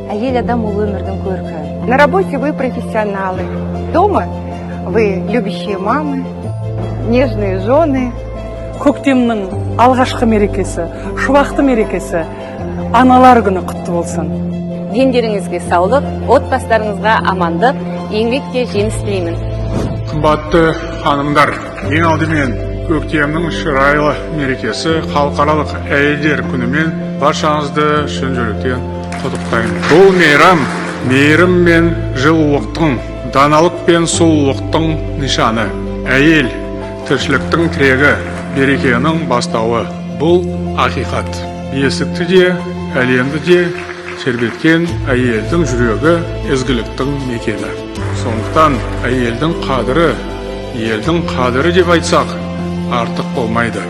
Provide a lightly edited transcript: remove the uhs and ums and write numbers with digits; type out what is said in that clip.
Әйел адам ул өмірдің көркі. На работе вы профессионалы. Дома вы любящие мамы, нежные жены. Көктемнің алғашқы мерекесі, шуақты мерекесі, аналар күні құтты болсын. Дендеріңізге саулық, отбасыларыңызға амандық, еңбекте жеміс тілеймін. Қымбатты ханымдар, ең алдымен көктемнің шырайлы мерекесі халықаралық әйелдер күнімен баршаңызды шын жүректен құттықтаймын. Бұл мейрам мейірім мен жылулықтың, даналық пен сұлулықтың нышаны. Әйел тіршіліктің тірегі, берекенің бастауы. Бұл ақиқат. Есікті де, әлемді де тербеткен әйелдің жүрегі ізгіліктің мекені. Сондықтан әйелдің қадірі, елдің қадірі деп айтсақ, артық болмайды.